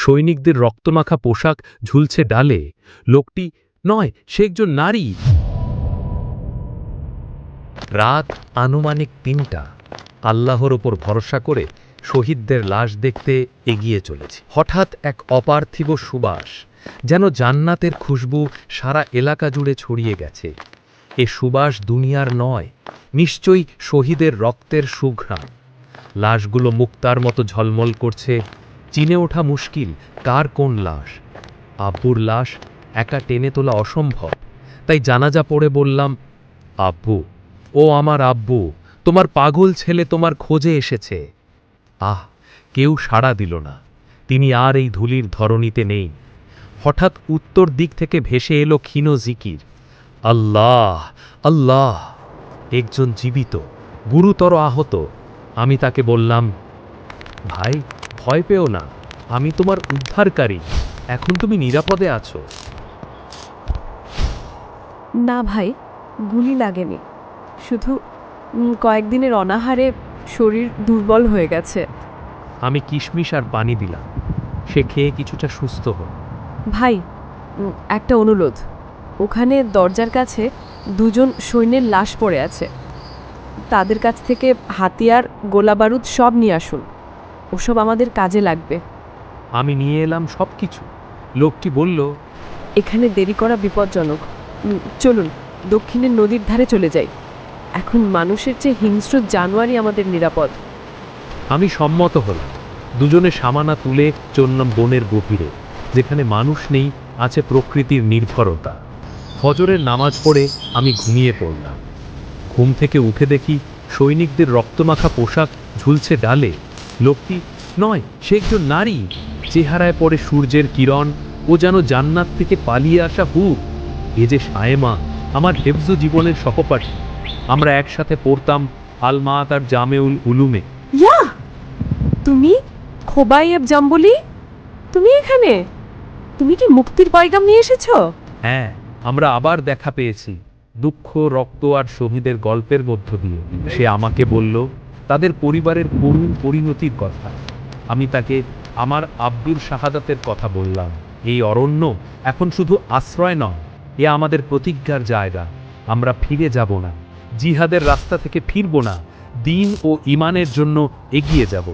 সৈনিকদের রক্তমাখা পোশাক ঝুলছে ডালে। লোকটি নয়, সে একজন নারী। রাত আনুমানিক ৩টা। আল্লাহর ওপর ভরসা করে শহীদদের লাশ দেখতে এগিয়ে চলেছি। হঠাৎ এক অপার্থিব সুবাস, যেন জান্নাতের খুশবু সারা এলাকা জুড়ে ছড়িয়ে গেছে। এ সুবাস দুনিয়ার নয়, নিশ্চয়ই শহীদের রক্তের সুঘ্রাণ। লাশগুলো মুক্তার মতো ঝলমল করছে, চিনে ওঠা মুশকিল কার কোন লাশ। আব্বুর লাশ একা টেনে তোলা অসম্ভব, তাই জানাজা পড়ে বললাম, আব্বু, ও আমার আব্বু, তোমার পাগল ছেলে তোমার খোঁজে এসেছে। আহ, কেউ সাড়া দিল না। তিনি আর এই ধুলির ধরণীতে নেই। হঠাৎ উত্তর দিক থেকে ভেসে এলো ক্ষীণ জিকির, আল্লাহ আল্লাহ। একজন জীবিত, গুরুতর আহত। আমি তাকে বললাম, ভাই, ভয় পেও না, আমি তোমার উদ্ধারকারী, এখন তুমি নিরাপদে আছো। না ভাই, গুলি লাগেনি, শুধু কয়েকদিনের অনাহারে শরীর দুর্বল হয়ে গেছে। আমি কিশমিশ আর পানি দিলাম, সে খেয়ে কিছুটা সুস্থ হল। ভাই, একটা অনুরোধ, ওখানে দরজার কাছে দুজন সৈন্যের লাশ পড়ে আছে, তাদের কাছ থেকে হাতিয়ার, গোলাবারুদ সব নিয়ে আসুন, ওসব আমাদের কাজে লাগবে। আমি নিয়ে এলাম সব কিছু। লোকটি বলল, এখানে দেরি করা বিপজ্জনক, চলুন দক্ষিণের নদীর ধারে চলে যাই, এখন মানুষের চেয়ে হিংস্র জানোয়ারই আমাদের নিরাপদ। আমি সম্মত হলাম। দুজনে সামানা তুলে চললাম বনের গভীরে, যেখানে মানুষ নেই, আছে প্রকৃতির নির্ভরতা। ফজরের নামাজ পড়ে আমি ঘুমিয়ে পড়লাম। ঘুম থেকে উঠে দেখি সৈনিকদের রক্তমাখা পোশাক ঝুলছে ডালে। লোকটি নয়, সে একজন নারী। চেহারায় পড়ে সূর্যের কিরণ, ও যেন জান্নাত থেকে পালিয়ে আসা হুর। এ যে সায়েমা, আমার হেফজ জীবনের সহপাঠী। আমরা একসাথে পড়তাম আল-মাআত আর জামেউল উলুমে। ইয়া, তুমি খোবাইব জাম্বুলি, তুমি এখানে? তুমি কি মুক্তির পয়গাম নিয়ে এসেছো? হ্যাঁ, আমরা আবার দেখা পেয়েছি, দুঃখ, রক্ত আর শহীদের গল্পের মধ্য দিয়ে। সে আমাকে বলল তাদের পরিবারের করুণ পরিণতির কথা। আমি তাকে আমার আব্দুর শাহাদাতের কথা বললাম। এই অরণ্য এখন শুধু আশ্রয় নয়, এ আমাদের প্রতিজ্ঞার জায়গা। আমরা ফিরে যাব না, জিহাদের রাস্তা থেকে ফিরব না, দ্বীন ও ঈমানের জন্য এগিয়ে যাব।